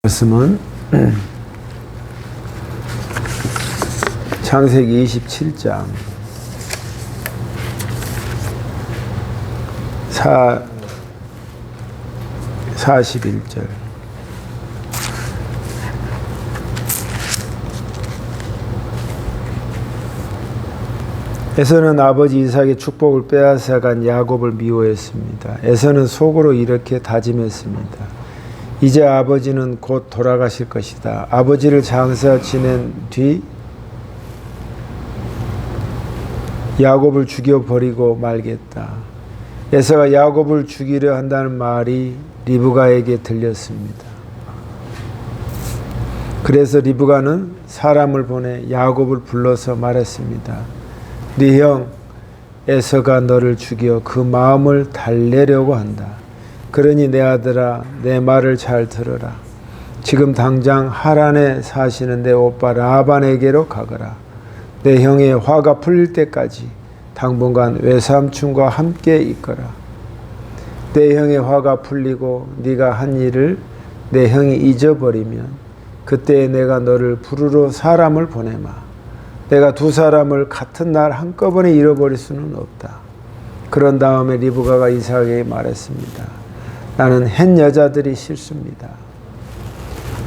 말씀은 창세기 27장 41절. 에서는 아버지 이삭의 축복을 빼앗아간 야곱을 미워했습니다. 에서는 속으로 이렇게 다짐했습니다. 이제 아버지는 곧 돌아가실 것이다. 아버지를 장사 지낸 뒤 야곱을 죽여버리고 말겠다. 에서가 야곱을 죽이려 한다는 말이 리브가에게 들렸습니다. 그래서 리브가는 사람을 보내 야곱을 불러서 말했습니다. 네 형 에서가 너를 죽여 그 마음을 달래려고 한다. 그러니 내 아들아, 내 말을 잘 들어라. 지금 당장 하란에 사시는 내 오빠 라반에게로 가거라. 내 형의 화가 풀릴 때까지 당분간 외삼촌과 함께 있거라. 내 형의 화가 풀리고 네가 한 일을 내 형이 잊어버리면 그때 내가 너를 부르러 사람을 보내마. 내가 두 사람을 같은 날 한꺼번에 잃어버릴 수는 없다. 그런 다음에 리브가가 이삭에게 말했습니다. 나는 햇 여자들이 싫습니다.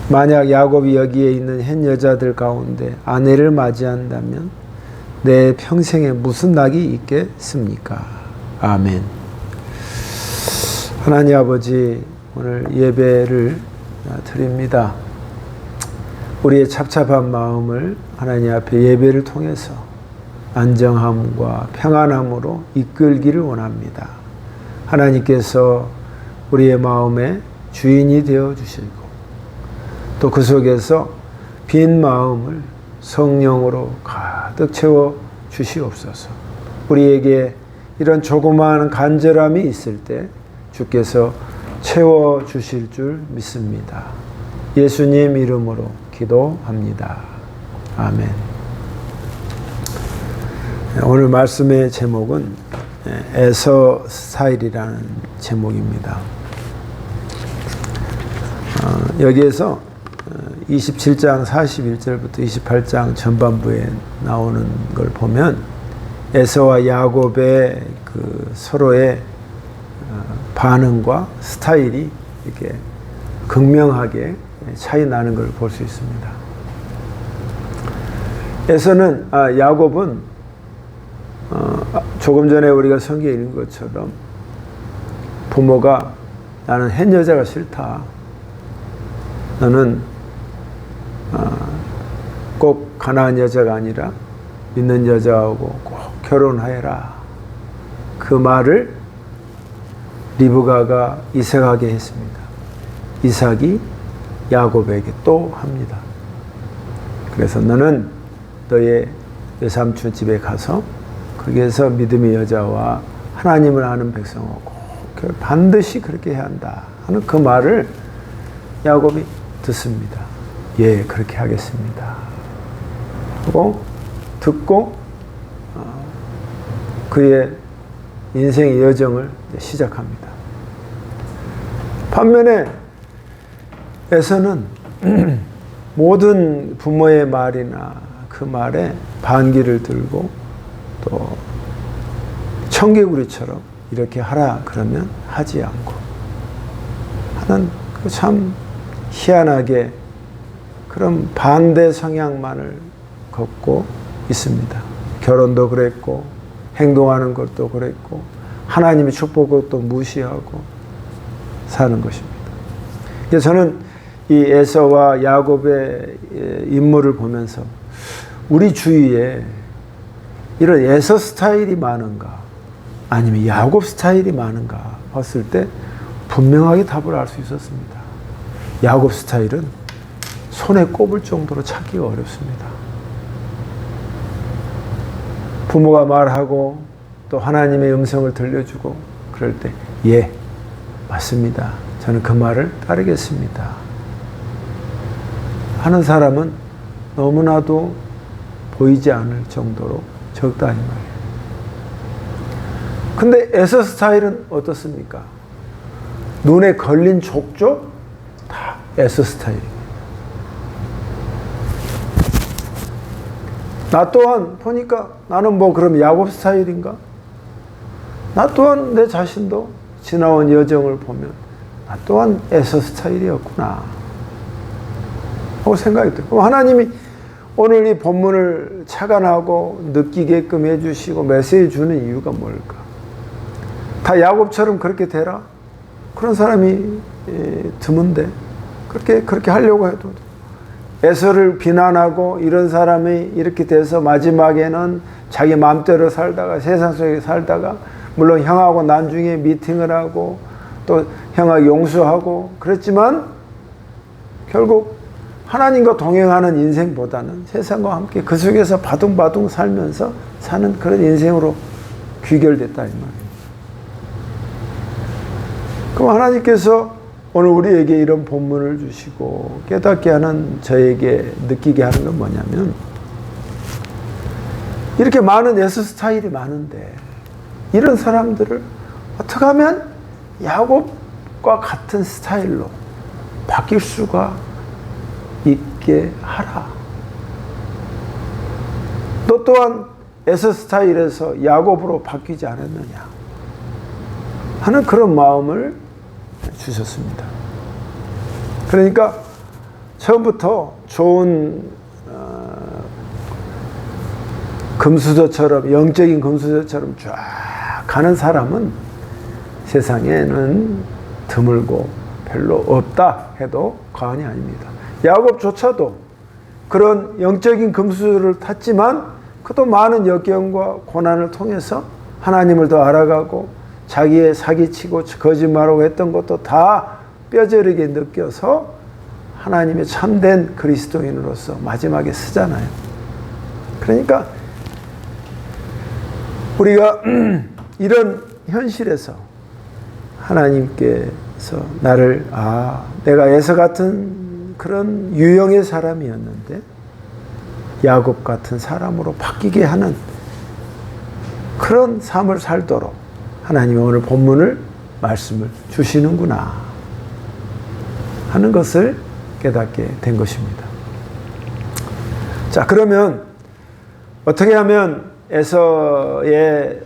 만약 야곱이 여기에 있는 햇 여자들 가운데 아내를 맞이한다면 내 평생에 무슨 낙이 있겠습니까? 아멘. 하나님 아버지, 오늘 예배를 드립니다. 우리의 착잡한 마음을 하나님 앞에 예배를 통해서 안정함과 평안함으로 이끌기를 원합니다. 하나님께서 우리의 마음의 주인이 되어 주시고 또 그 속에서 빈 마음을 성령으로 가득 채워 주시옵소서. 우리에게 이런 조그마한 간절함이 있을 때 주께서 채워 주실 줄 믿습니다. 예수님 이름으로 기도합니다. 아멘. 오늘 말씀의 제목은 에서 스타일이라는 제목입니다. 여기에서 27장 41절부터 28장 전반부에 나오는 걸 보면 에서와 야곱의 그 서로의 반응과 스타일이 이렇게 극명하게 차이 나는 걸 볼 수 있습니다. 야곱은 조금 전에 우리가 성경에 읽은 것처럼 부모가 나는 햇 여자가 싫다. 너는 꼭 가난한 여자가 아니라 믿는 여자하고 꼭 결혼하여라. 그 말을 리브가가 이삭에게 했습니다. 이삭이 야곱에게 또 합니다. 그래서 너는 너의 외삼촌 집에 가서 거기에서 믿음의 여자와 하나님을 아는 백성하고 꼭 반드시 그렇게 해야 한다 하는 그 말을 야곱이 듣습니다. 예, 그렇게 하겠습니다. 하고 듣고 그의 인생의 여정을 시작합니다. 반면에 에서는 모든 부모의 말이나 그 말에 반기를 들고 또 청개구리처럼 이렇게 하라 그러면 하지 않고 하는 그 참 희한하게 그런 반대 성향만을 걷고 있습니다. 결혼도 그랬고 행동하는 것도 그랬고 하나님의 축복을 또 무시하고 사는 것입니다. 그래서 저는 이 에서와 야곱의 인물을 보면서 우리 주위에 이런 에서 스타일이 많은가 아니면 야곱 스타일이 많은가 봤을 때 분명하게 답을 알 수 있었습니다. 야곱 스타일은 손에 꼽을 정도로 찾기가 어렵습니다. 부모가 말하고 또 하나님의 음성을 들려주고 그럴 때 예, 맞습니다. 저는 그 말을 따르겠습니다. 하는 사람은 너무나도 보이지 않을 정도로 적다 이 말이에요. 근데 에서 스타일은 어떻습니까? 눈에 걸린 족족 다 에서 스타일입니다. 나 또한 보니까 나는 뭐 그럼 야곱 스타일인가? 나 또한 내 자신도 지나온 여정을 보면 나 또한 에서 스타일이었구나 하고 생각이 들어요. 그럼 하나님이 오늘 이 본문을 착안하고 느끼게끔 해주시고 메시지 주는 이유가 뭘까? 다 야곱처럼 그렇게 되라? 그런 사람이 드문데 그렇게 하려고 해도 에서를 비난하고 이런 사람이 이렇게 돼서 마지막에는 자기 마음대로 살다가 세상 속에 살다가 물론 형하고 나중에 미팅을 하고 또 형하고 용서하고 그랬지만 결국 하나님과 동행하는 인생보다는 세상과 함께 그 속에서 바둥바둥 살면서 사는 그런 인생으로 귀결됐다 이 말이에요. 그럼 하나님께서 오늘 우리에게 이런 본문을 주시고 깨닫게 하는 저에게 느끼게 하는 건 뭐냐면 이렇게 많은 에서 스타일이 많은데 이런 사람들을 어떻게 하면 야곱과 같은 스타일로 바뀔 수가 있게 하라. 너 또한 에서 스타일에서 야곱으로 바뀌지 않았느냐 하는 그런 마음을 주셨습니다. 그러니까 처음부터 좋은 금수저처럼 영적인 금수저처럼 쫙 가는 사람은 세상에는 드물고 별로 없다 해도 과언이 아닙니다. 야곱조차도 그런 영적인 금수저를 탔지만 그도 많은 역경과 고난을 통해서 하나님을 더 알아가고 자기의 사기치고 거짓말하고 했던 것도 다 뼈저리게 느껴서 하나님의 참된 그리스도인으로서 마지막에 쓰잖아요. 그러니까 우리가 이런 현실에서 하나님께서 나를 내가 에서 같은 그런 유형의 사람이었는데 야곱 같은 사람으로 바뀌게 하는 그런 삶을 살도록 하나님이 오늘 본문을 말씀을 주시는구나 하는 것을 깨닫게 된 것입니다. 자, 그러면 어떻게 하면 에서의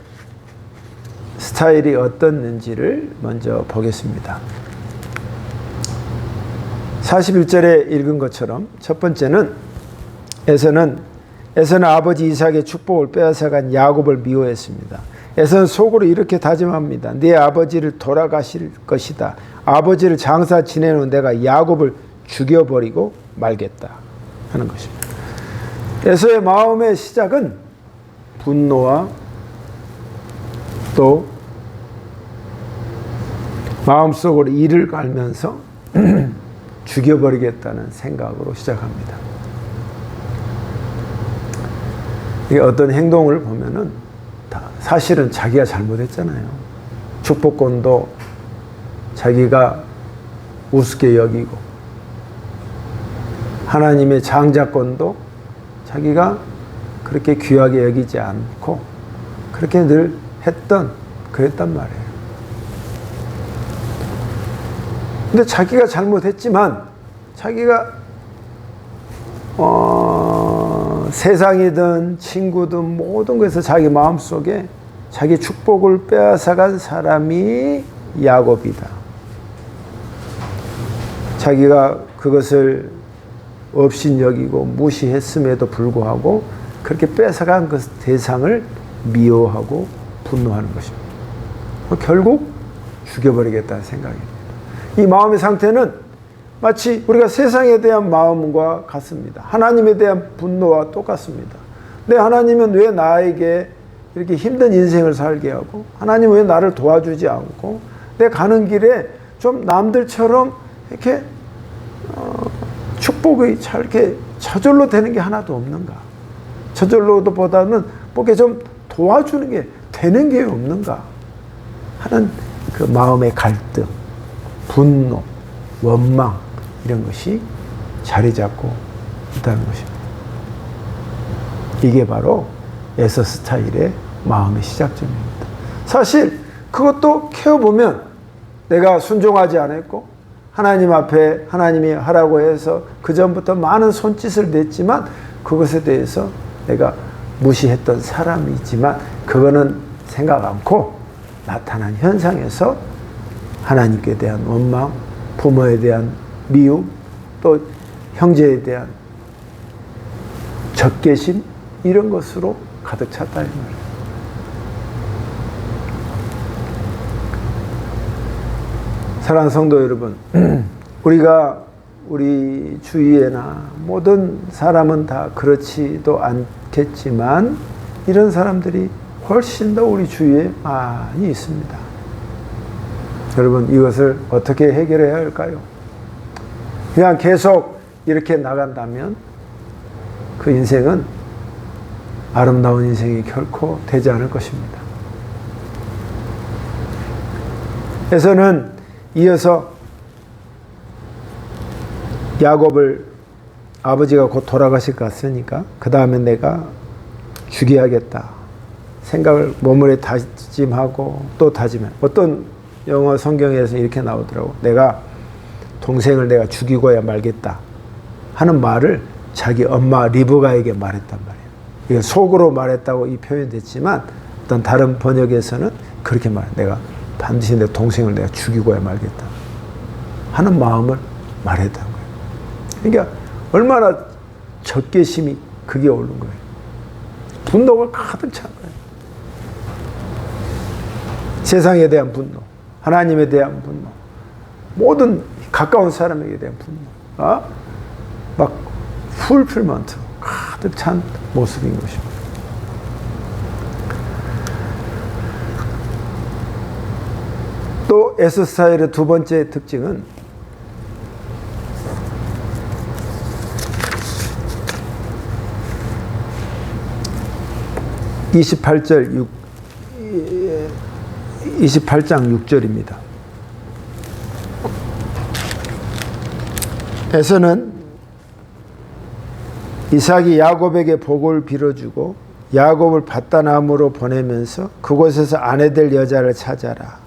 스타일이 어떻는지를 먼저 보겠습니다. 41절에 읽은 것처럼 첫 번째는 에서는 아버지 이삭의 축복을 빼앗아간 야곱을 미워했습니다. 에서는 속으로 이렇게 다짐합니다. 네 아버지를 돌아가실 것이다. 아버지를 장사 지내는 내가 야곱을 죽여버리고 말겠다 하는 것입니다. 에서의 마음의 시작은 분노와 또 마음속으로 이를 갈면서 죽여버리겠다는 생각으로 시작합니다. 이게 어떤 행동을 보면은 사실은 자기가 잘못했잖아요. 축복권도 자기가 우습게 여기고 하나님의 장자권도 자기가 그렇게 귀하게 여기지 않고 그렇게 늘 그랬단 말이에요. 근데 자기가 잘못했지만 자기가 세상이든 친구든 모든 것에서 자기 마음속에 자기 축복을 빼앗아간 사람이 야곱이다. 자기가 그것을 업신여기고 무시했음에도 불구하고 그렇게 뺏어간 그 대상을 미워하고 분노하는 것입니다. 결국 죽여버리겠다는 생각입니다. 이 마음의 상태는 마치 우리가 세상에 대한 마음과 같습니다. 하나님에 대한 분노와 똑같습니다. 내 하나님은 왜 나에게 이렇게 힘든 인생을 살게 하고 하나님은 왜 나를 도와주지 않고 내 가는 길에 좀 남들처럼 이렇게 축복이 이렇게 저절로 되는 게 하나도 없는가? 저절로도 보다는 뭐게 좀 도와주는 게 되는 게 없는가? 하는 그 마음의 갈등, 분노, 원망 이런 것이 자리 잡고 있다는 것입니다. 이게 바로 에서 스타일의 마음의 시작점입니다. 사실 그것도 캐어보면 내가 순종하지 않았고 하나님 앞에 하나님이 하라고 해서 그 전부터 많은 손짓을 냈지만 그것에 대해서 내가 무시했던 사람이지만 그거는 생각 않고 나타난 현상에서 하나님께 대한 원망, 부모에 대한 미움, 또 형제에 대한 적개심 이런 것으로 가득 찼다 이 말이에요. 사랑하는 성도 여러분, 우리가 우리 주위에나 모든 사람은 다 그렇지도 않겠지만 이런 사람들이 훨씬 더 우리 주위에 많이 있습니다. 여러분, 이것을 어떻게 해결해야 할까요? 그냥 계속 이렇게 나간다면 그 인생은 아름다운 인생이 결코 되지 않을 것입니다. 에서는 이어서 야곱을 아버지가 곧 돌아가실 것 같으니까 그 다음에 내가 죽여야겠다 생각을 몸으로 다짐하고 또 다짐해. 어떤 영어 성경에서 이렇게 나오더라고. 내가 동생을 내가 죽이고야 말겠다 하는 말을 자기 엄마 리브가에게 말했단 말이에요. 이거 속으로 말했다고 이 표현이 됐지만 어떤 다른 번역에서는 그렇게 말해. 내가 반드시 내 동생을 내가 죽이고야 말겠다 하는 마음을 말했다는 거예요. 그러니까 얼마나 적개심이 그게 오른 거예요. 분노가 가득 찬 거예요. 세상에 대한 분노, 하나님에 대한 분노, 모든 가까운 사람에게 대한 분노, 막 풀필먼트 가득 찬 모습인 것입니다. 또 에서 스타일의 두 번째 특징은 28장 6절입니다. 에서는 이삭이 야곱에게 복을 빌어주고 야곱을 밧단암으로 보내면서 그곳에서 아내 될 여자를 찾아라.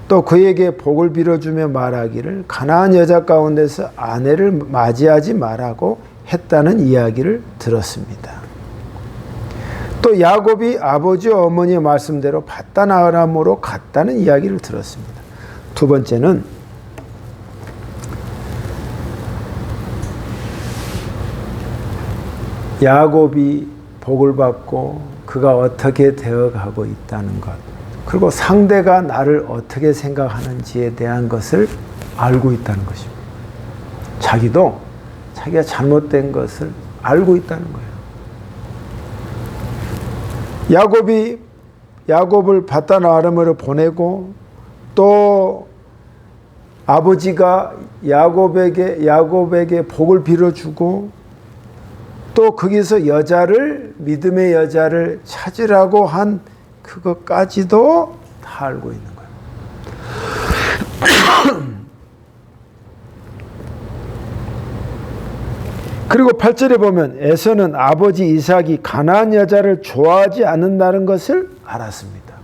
또 그에게 복을 빌어주며 말하기를 가나안 여자 가운데서 아내를 맞이하지 말라고 했다는 이야기를 들었습니다. 또 야곱이 아버지 어머니의 말씀대로 밧단아람으로 갔다는 이야기를 들었습니다. 두 번째는 야곱이 복을 받고 그가 어떻게 되어가고 있다는 것, 그리고 상대가 나를 어떻게 생각하는지에 대한 것을 알고 있다는 것입니다. 자기도 자기가 잘못된 것을 알고 있다는 거예요. 야곱이 야곱을 밧단아람으로 보내고 또 아버지가 야곱에게 복을 빌어주고 또 거기서 믿음의 여자를 찾으라고 한 그것까지도 다 알고 있는 거예요. 그리고 8절에 보면 에서는 아버지 이삭이 가나안 여자를 좋아하지 않는다는 것을 알았습니다.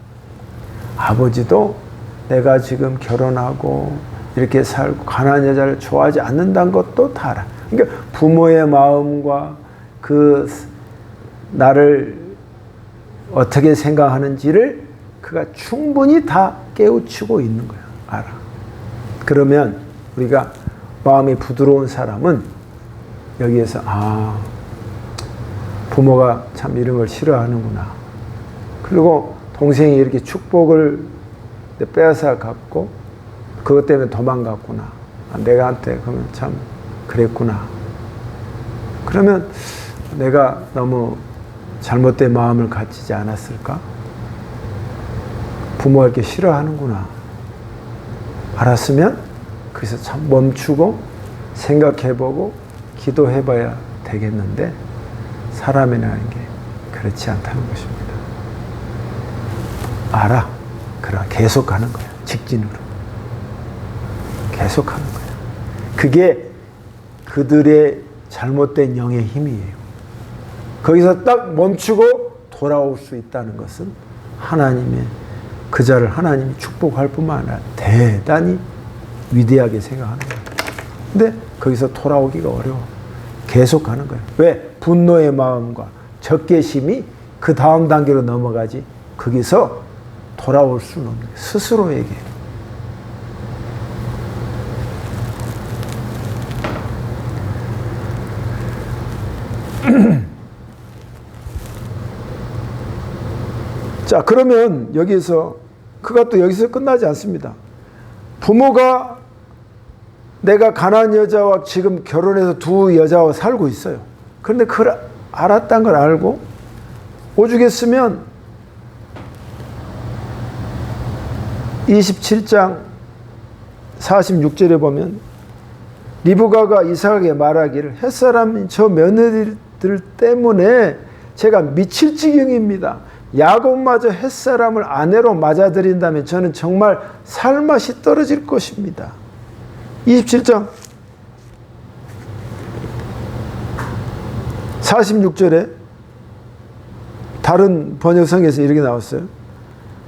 아버지도 내가 지금 결혼하고 이렇게 살고 가나안 여자를 좋아하지 않는다는 것도 다 알아. 그러니까 부모의 마음과 그 나를 어떻게 생각하는지를 그가 충분히 다 깨우치고 있는 거야. 알아. 그러면 우리가 마음이 부드러운 사람은 여기에서 부모가 참 이런 걸 싫어하는구나. 그리고 동생이 이렇게 축복을 빼앗아 갖고 그것 때문에 도망갔구나. 내가한테 그러면 참 그랬구나. 그러면 내가 너무 잘못된 마음을 가지지 않았을까? 부모가 이렇게 싫어하는구나. 알았으면 그래서 참 멈추고 생각해보고 기도해봐야 되겠는데 사람이라는 게 그렇지 않다는 것입니다. 알아. 그러나 계속 가는 거야. 직진으로. 계속 하는 거야. 그게 그들의 잘못된 영의 힘이에요. 거기서 딱 멈추고 돌아올 수 있다는 것은 하나님의 그 자를 하나님이 축복할 뿐만 아니라 대단히 위대하게 생각하는 거예요. 근데 거기서 돌아오기가 어려워. 계속 가는 거예요. 왜? 분노의 마음과 적개심이 그 다음 단계로 넘어가지 거기서 돌아올 수는 없는 거예요. 스스로에게. 자, 그러면 여기서 그가 또 여기서 끝나지 않습니다. 부모가 내가 가난한 여자와 지금 결혼해서 두 여자와 살고 있어요. 그런데 그걸 알았다는 걸 알고 오죽했으면 27장 46절에 보면 리브가가 이삭에게 말하기를 햇사람 저 며느리들 때문에 제가 미칠 지경입니다. 야곱마저 햇사람을 아내로 맞아들인다면 저는 정말 살맛이 떨어질 것입니다. 27장 46절에 다른 번역성에서 이렇게 나왔어요.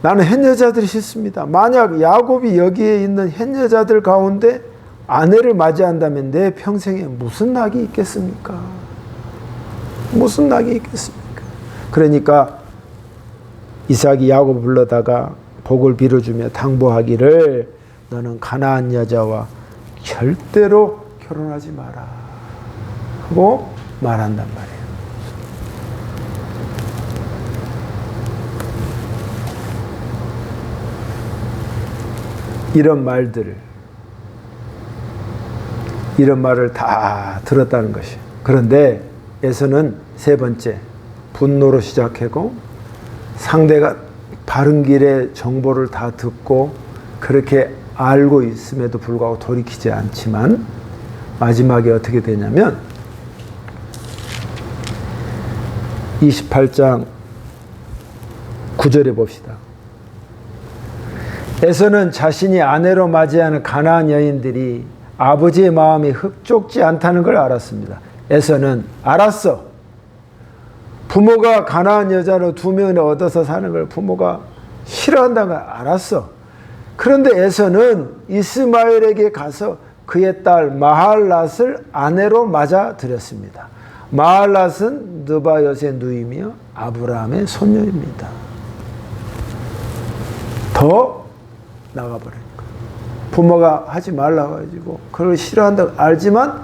나는 햇여자들이 싫습니다. 만약 야곱이 여기에 있는 햇여자들 가운데 아내를 맞이한다면 내 평생에 무슨 낙이 있겠습니까? 무슨 낙이 있겠습니까? 그러니까 이삭이 야곱을 불러다가 복을 빌어주며 당부하기를 너는 가나안 여자와 절대로 결혼하지 마라 하고 말한단 말이에요. 이런 말을 다 들었다는 것이에요. 그런데 에서는 세 번째 분노로 시작하고 상대가 바른 길의 정보를 다 듣고 그렇게 알고 있음에도 불구하고 돌이키지 않지만 마지막에 어떻게 되냐면 28장 9절에 봅시다. 에서는 자신이 아내로 맞이하는 가나안 여인들이 아버지의 마음이 흡족지 않다는 걸 알았습니다. 에서는 알았어. 부모가 가나안 여자로 두 명을 얻어서 사는 걸 부모가 싫어한다는 걸 알았어. 그런데 에서는 이스마엘에게 가서 그의 딸 마할랏을 아내로 맞아들였습니다. 마할랏은 느바옅의 누이며 아브라함의 손녀입니다. 더 나가버린 거예요. 부모가 하지 말라고 해가지고 그걸 싫어한다고 알지만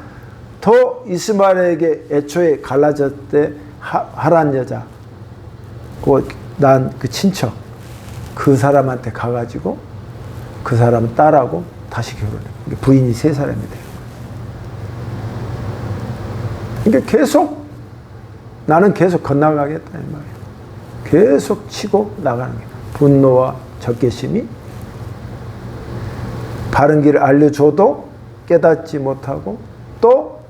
더 이스마엘에게 애초에 갈라졌을 때 하란 여자, 난 그 친척, 그 사람한테 가가지고 그 사람 딸하고 다시 결혼해. 부인이 세 사람이 돼요. 그러니까 계속 나는 계속 건너가겠다 이 말이에요. 계속 치고 나가는 거예요. 분노와 적개심이 바른 길을 알려줘도 깨닫지 못하고 또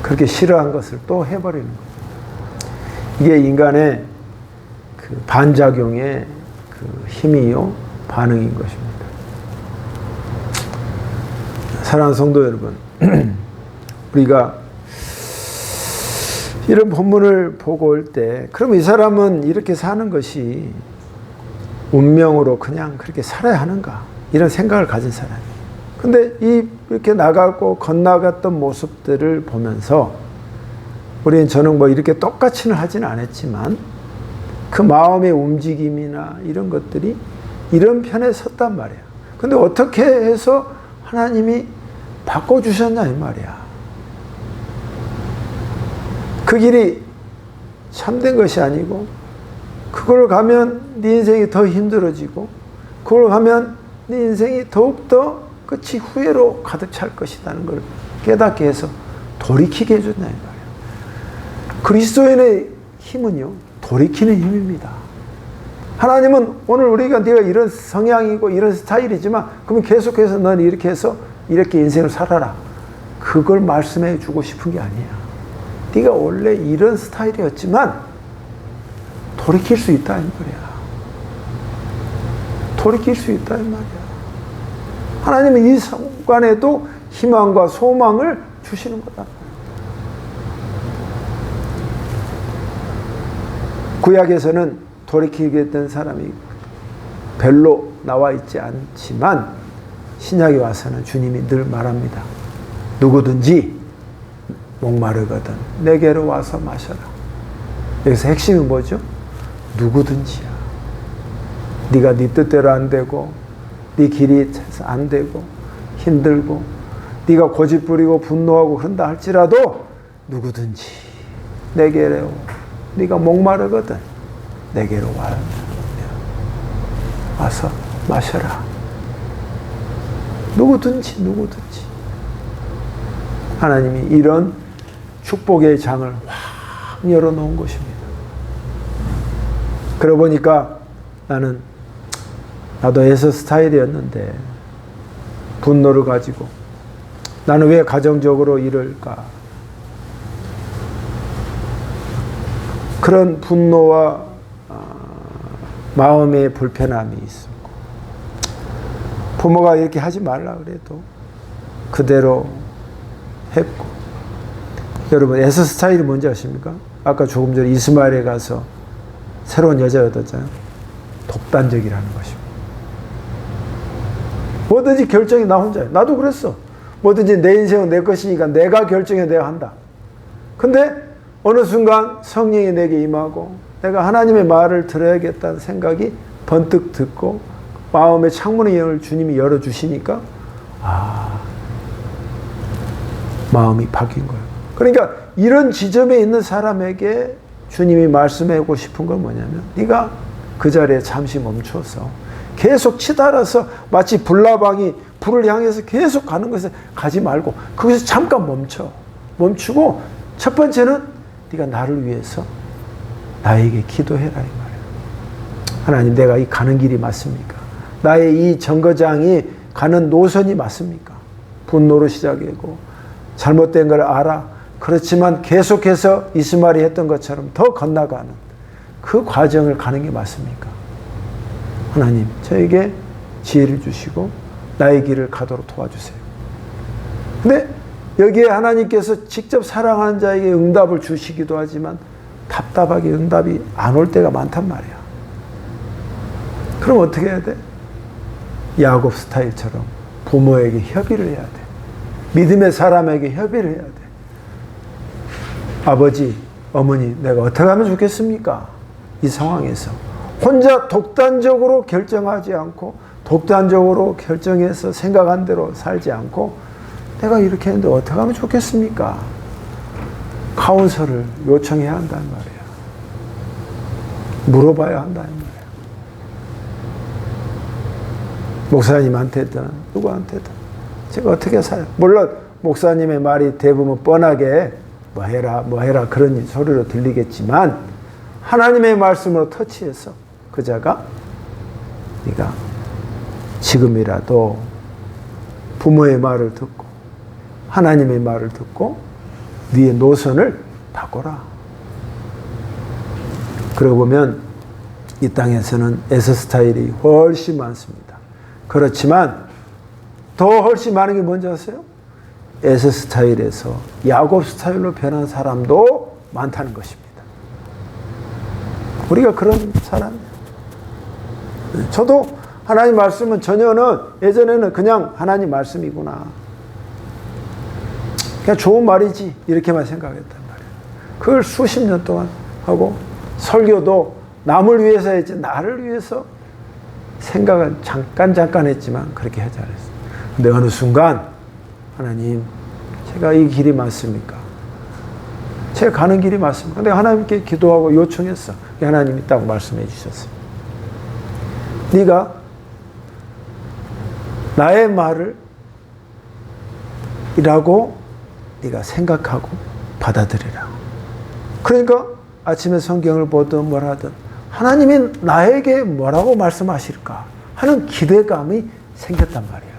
그렇게 싫어한 것을 또 해버리는 거예요. 이게 인간의 그 반작용의 그 힘이요 반응인 것입니다. 사랑하는 성도 여러분, 우리가 이런 본문을 보고 올 때 그럼 이 사람은 이렇게 사는 것이 운명으로 그냥 그렇게 살아야 하는가 이런 생각을 가진 사람이에요. 근데 이렇게 나가고 건너갔던 모습들을 보면서 저는 뭐 이렇게 똑같이는 하지는 않았지만 그 마음의 움직임이나 이런 것들이 이런 편에 섰단 말이야. 근데 어떻게 해서 하나님이 바꿔주셨냐 이 말이야. 그 길이 참된 것이 아니고 그걸 가면 네 인생이 더 힘들어지고 그걸 가면 네 인생이 더욱더 끝이 후회로 가득 찰 것이라는 걸 깨닫게 해서 돌이키게 해줬냐 이 말이야. 그리스도인의 힘은요 돌이키는 힘입니다. 하나님은 오늘 우리가 네가 이런 성향이고 이런 스타일이지만 그러면 계속해서 넌 이렇게 해서 이렇게 인생을 살아라. 그걸 말씀해 주고 싶은 게 아니야. 네가 원래 이런 스타일이었지만 돌이킬 수 있다 이 말이야. 돌이킬 수 있다 이 말이야. 하나님은 이 순간에도 희망과 소망을 주시는 거다. 구약에서는 돌이키게 된 사람이 별로 나와 있지 않지만 신약에 와서는 주님이 늘 말합니다. 누구든지 목마르거든 내게로 와서 마셔라. 여기서 핵심이 뭐죠? 누구든지야. 네가 네 뜻대로 안 되고 네 길이 안 되고 힘들고 네가 고집부리고 분노하고 그런다 할지라도 누구든지 내게로, 네가 목마르거든 내게로 와서 마셔라. 누구든지. 하나님이 이런 축복의 장을 확 열어놓은 것입니다. 그러고 보니까 나도 에서 스타일이었는데 분노를 가지고 나는 왜 가정적으로 이럴까? 그런 분노와 마음의 불편함이 있었고, 부모가 이렇게 하지 말라 그래도 그대로 했고. 여러분, 에서 스타일이 뭔지 아십니까? 아까 조금 전에 이스마엘에 가서 새로운 여자를 얻었잖아요. 독단적이라는 것입니다. 뭐든지 결정이 나 혼자예요. 나도 그랬어. 뭐든지 내 인생은 내 것이니까 내가 결정해 내가 한다. 근데 어느 순간 성령이 내게 임하고 내가 하나님의 말을 들어야겠다는 생각이 번뜩 듣고 마음의 창문의 영을 주님이 열어주시니까 마음이 바뀐 거예요. 그러니까 이런 지점에 있는 사람에게 주님이 말씀하고 싶은 건 뭐냐면, 네가 그 자리에 잠시 멈춰서 계속 치달아서 마치 불나방이 불을 향해서 계속 가는 것에 가지 말고 거기서 잠깐 멈추고 첫 번째는 네가 나를 위해서 나에게 기도해라 이 말이에요. 하나님, 내가 이 가는 길이 맞습니까? 나의 이 정거장이 가는 노선이 맞습니까? 분노로 시작하고 잘못된 걸 알아. 그렇지만 계속해서 이스마엘이 했던 것처럼 더 건너가는 그 과정을 가는 게 맞습니까? 하나님, 저에게 지혜를 주시고 나의 길을 가도록 도와주세요. 근데 여기에 하나님께서 직접 사랑하는 자에게 응답을 주시기도 하지만 답답하게 응답이 안 올 때가 많단 말이야. 그럼 어떻게 해야 돼? 야곱 스타일처럼 부모에게 협의를 해야 돼. 믿음의 사람에게 협의를 해야 돼. 아버지, 어머니, 내가 어떻게 하면 좋겠습니까? 이 상황에서 혼자 독단적으로 결정하지 않고 독단적으로 결정해서 생각한 대로 살지 않고 내가 이렇게 했는데 어떻게 하면 좋겠습니까? 카운서를 요청해야 한다는 말이에요. 물어봐야 한다는 말이에요. 목사님한테든 누구한테든 제가 어떻게 살아요? 물론 목사님의 말이 대부분 뻔하게 뭐 해라 그런 소리로 들리겠지만 하나님의 말씀으로 터치해서 그 자가 네가 지금이라도 부모의 말을 듣고 하나님의 말을 듣고 네의 노선을 바꿔라. 그러고 보면 이 땅에서는 에서 스타일이 훨씬 많습니다. 그렇지만 더 훨씬 많은 게 뭔지 아세요? 에서 스타일에서 야곱 스타일로 변한 사람도 많다는 것입니다. 우리가 그런 사람이에요. 저도 하나님 말씀은 예전에는 그냥 하나님 말씀이구나. 그냥 좋은 말이지. 이렇게만 생각했단 말이에요. 그걸 수십 년 동안 하고 설교도 남을 위해서 했지 나를 위해서 생각은 잠깐 했지만 그렇게 하지 않았어요. 근데 어느 순간 하나님, 제가 이 길이 맞습니까? 제가 가는 길이 맞습니까? 근데 하나님께 기도하고 요청했어. 하나님이 딱 말씀해 주셨어요. 네가 나의 말을 이라고 네가 생각하고 받아들이라. 그러니까 아침에 성경을 보든 뭘 하든 하나님이 나에게 뭐라고 말씀하실까 하는 기대감이 생겼단 말이야.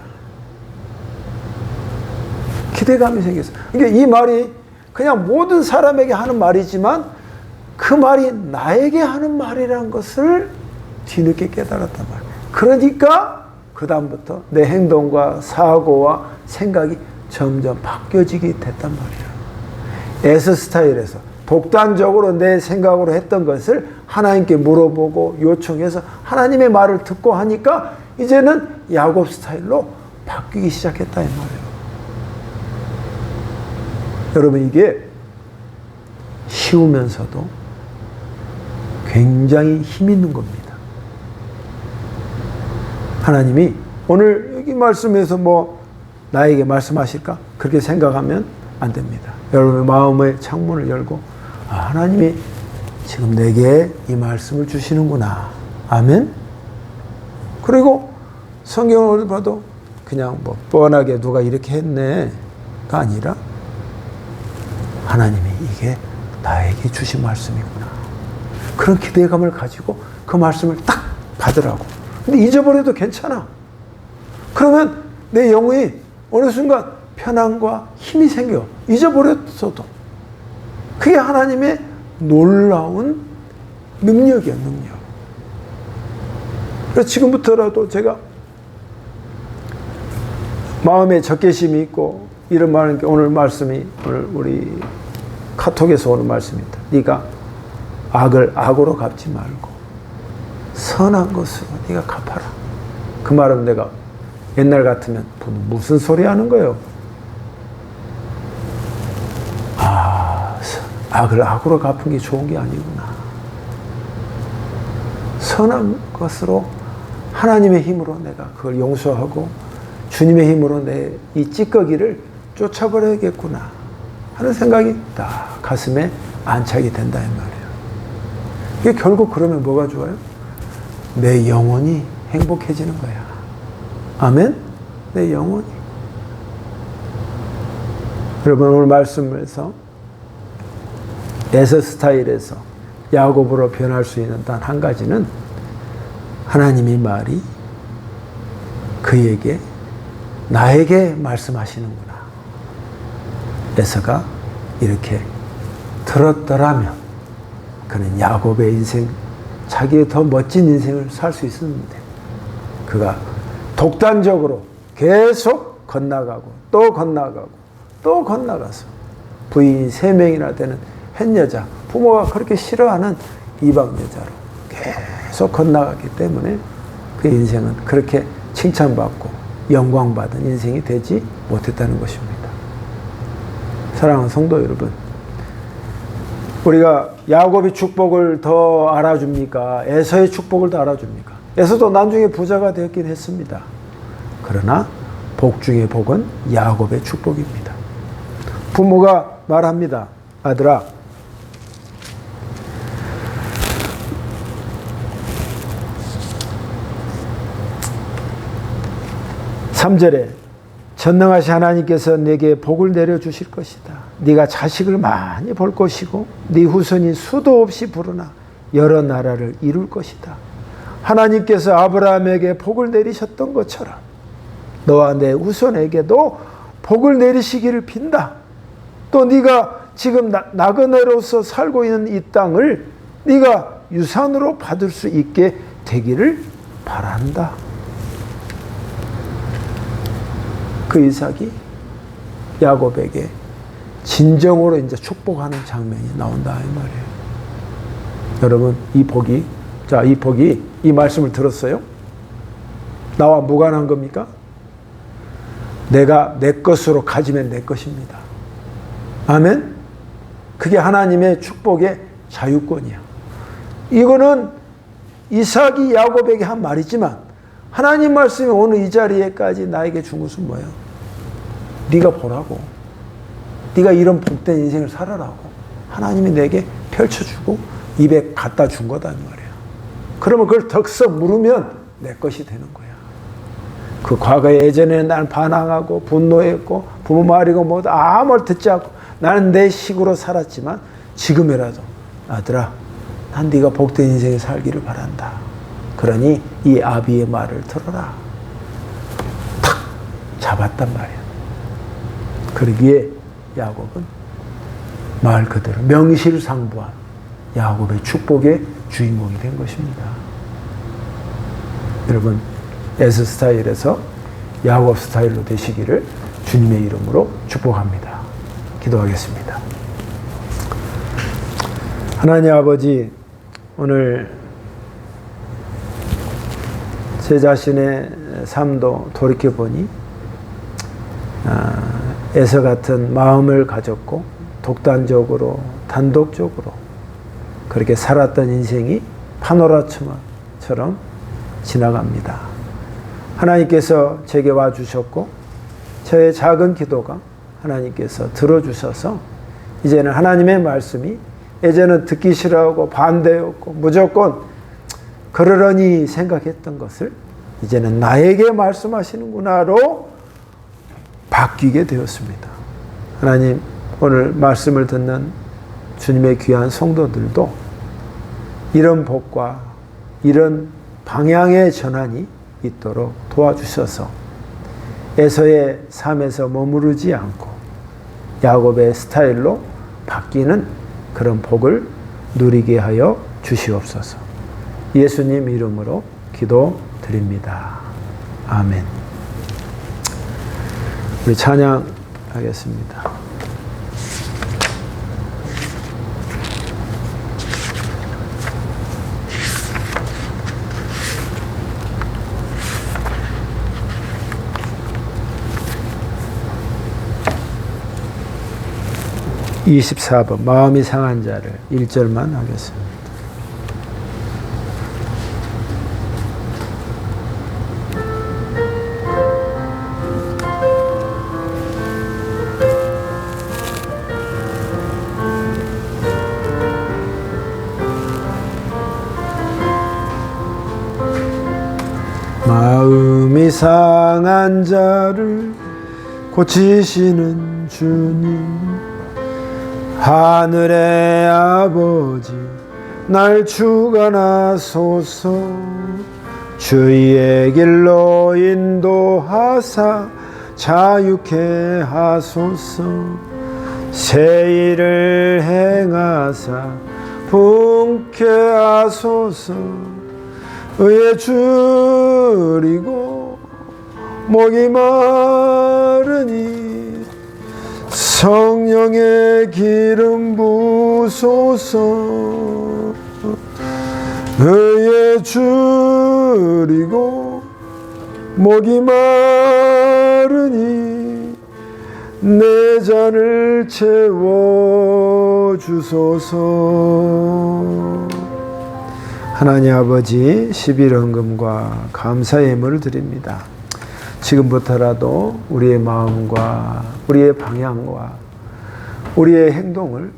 기대감이 생겼어. 그러니까 이 말이 그냥 모든 사람에게 하는 말이지만 그 말이 나에게 하는 말이라는 것을 뒤늦게 깨달았단 말이야. 그러니까 그 다음부터 내 행동과 사고와 생각이 점점 바뀌어지게 됐단 말이야. 에서 스타일에서 독단적으로 내 생각으로 했던 것을 하나님께 물어보고 요청해서 하나님의 말을 듣고 하니까 이제는 야곱 스타일로 바뀌기 시작했다 이 말이에요. 여러분, 이게 쉬우면서도 굉장히 힘 있는 겁니다. 하나님이 오늘 여기 말씀에서 뭐 나에게 말씀하실까? 그렇게 생각하면 안 됩니다. 여러분의 마음의 창문을 열고, 하나님이 지금 내게 이 말씀을 주시는구나. 아멘? 그리고 성경을 봐도 그냥 뭐 뻔하게 누가 이렇게 했네가 아니라 하나님이 이게 나에게 주신 말씀이구나. 그런 기대감을 가지고 그 말씀을 딱 받으라고. 근데 잊어버려도 괜찮아. 그러면 내 영혼이 어느 순간 편안과 힘이 생겨. 잊어버렸어도. 그게 하나님의 놀라운 능력이야, 능력. 그래서 지금부터라도 제가 마음에 적개심이 있고 이런 말은 오늘 말씀이, 오늘 우리 카톡에서 오는 말씀입니다. 네가 악을 악으로 갚지 말고 선한 것으로 네가 갚아라. 그 말은 내가 옛날 같으면 무슨 소리 하는 거예요? 악을 악으로 갚은 게 좋은 게 아니구나. 선한 것으로 하나님의 힘으로 내가 그걸 용서하고 주님의 힘으로 내 이 찌꺼기를 쫓아버려야겠구나 하는 생각이 딱 가슴에 안착이 된다 이 말이에요. 이게 결국 그러면 뭐가 좋아요? 내 영혼이 행복해지는 거야. 아멘? 내 영혼이. 여러분, 오늘 말씀에서 에서 스타일에서 야곱으로 변할 수 있는 단 한 가지는 하나님의 말이 그에게 나에게 말씀하시는구나. 에서가 이렇게 들었더라면 그는 야곱의 인생, 자기의 더 멋진 인생을 살 수 있었는데 그가 독단적으로 계속 건너가고 또 건너가고 또 건너가서 부인이 3명이나 되는 햇여자, 부모가 그렇게 싫어하는 이방 여자로 계속 건너갔기 때문에 그 인생은 그렇게 칭찬받고 영광받은 인생이 되지 못했다는 것입니다. 사랑하는 성도 여러분, 우리가 야곱의 축복을 더 알아줍니까? 에서의 축복을 더 알아줍니까? 에서도 나중에 부자가 되었긴 했습니다. 그러나 복 중의 복은 야곱의 축복입니다. 부모가 말합니다. 아들아, 3절에 전능하신 하나님께서 내게 복을 내려주실 것이다. 네가 자식을 많이 볼 것이고 네 후손이 수도 없이 부르나 여러 나라를 이룰 것이다. 하나님께서 아브라함에게 복을 내리셨던 것처럼 너와 내 후손에게도 복을 내리시기를 빈다. 또 네가 지금 나그네로서 살고 있는 이 땅을 네가 유산으로 받을 수 있게 되기를 바란다. 그 이삭이 야곱에게 진정으로 이제 축복하는 장면이 나온다 이 말이에요. 여러분, 이 복이 이 말씀을 들었어요? 나와 무관한 겁니까? 내가 내 것으로 가지면 내 것입니다. 아멘? 그게 하나님의 축복의 자유권이야. 이거는 이삭이 야곱에게 한 말이지만 하나님 말씀이 오늘 이 자리에까지 나에게 준 것은 뭐예요? 네가 보라고. 네가 이런 복된 인생을 살아라고. 하나님이 내게 펼쳐주고 입에 갖다 준 거다 이 말이에요. 그러면 그걸 덕석 물으면 내 것이 되는 거야. 그 과거에 예전에 나는 반항하고 분노했고 부모 말이고 뭐도 아무 말 듣지 않고 나는 내 식으로 살았지만 지금이라도 아들아, 난 네가 복된 인생을 살기를 바란다. 그러니 이 아비의 말을 들어라. 탁 잡았단 말이야. 그러기에 야곱은 말 그대로 명실상부한 야곱의 축복의 주인공이 된 것입니다. 여러분, 에서 스타일에서 야곱 스타일로 되시기를 주님의 이름으로 축복합니다. 기도하겠습니다. 하나님 아버지, 오늘 제 자신의 삶도 돌이켜보니 에서 같은 마음을 가졌고 독단적으로 단독적으로 그렇게 살았던 인생이 파노라마처럼 지나갑니다. 하나님께서 제게 와주셨고 저의 작은 기도가 하나님께서 들어주셔서 이제는 하나님의 말씀이 예전은 듣기 싫어하고 반대였고 무조건 그러려니 생각했던 것을 이제는 나에게 말씀하시는구나로 바뀌게 되었습니다. 하나님, 오늘 말씀을 듣는 주님의 귀한 성도들도 이런 복과 이런 방향의 전환이 있도록 도와주셔서 에서의 삶에서 머무르지 않고 야곱의 스타일로 바뀌는 그런 복을 누리게 하여 주시옵소서. 예수님 이름으로 기도드립니다. 아멘. 우리 찬양하겠습니다. (24번) 마음이 상한 자를 1절만 하겠습니다. 마음이 상한 자를 고치시는 주님, 하늘의 아버지 날 주관하소서. 주의 길로 인도하사 자유케 하소서. 새 일을 행하사 분케 하소서. 의에 줄이고 목이 마르니 성령의 기름 부소서. 의에 줄이고 목이 마르니 내 잔을 채워주소서. 하나님 아버지, 11헌금과 감사의 예물을 드립니다. 지금부터라도 우리의 마음과 우리의 방향과 우리의 행동을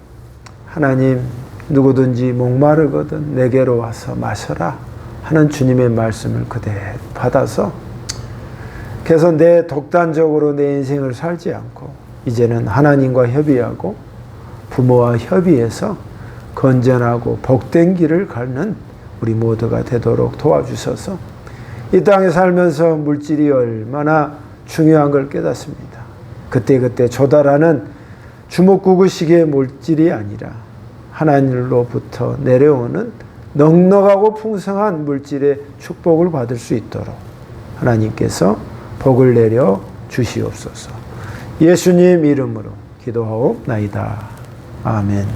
하나님, 누구든지 목마르거든 내게로 와서 마셔라 하는 주님의 말씀을 그대로 받아서 그래서 내 독단적으로 내 인생을 살지 않고 이제는 하나님과 협의하고 부모와 협의해서 건전하고 복된 길을 가는 우리 모두가 되도록 도와주셔서 이 땅에 살면서 물질이 얼마나 중요한 걸 깨닫습니다. 그때그때 조달하는 주먹구구식의 물질이 아니라 하나님으로부터 내려오는 넉넉하고 풍성한 물질의 축복을 받을 수 있도록 하나님께서 복을 내려 주시옵소서. 예수님 이름으로 기도하옵나이다. 아멘.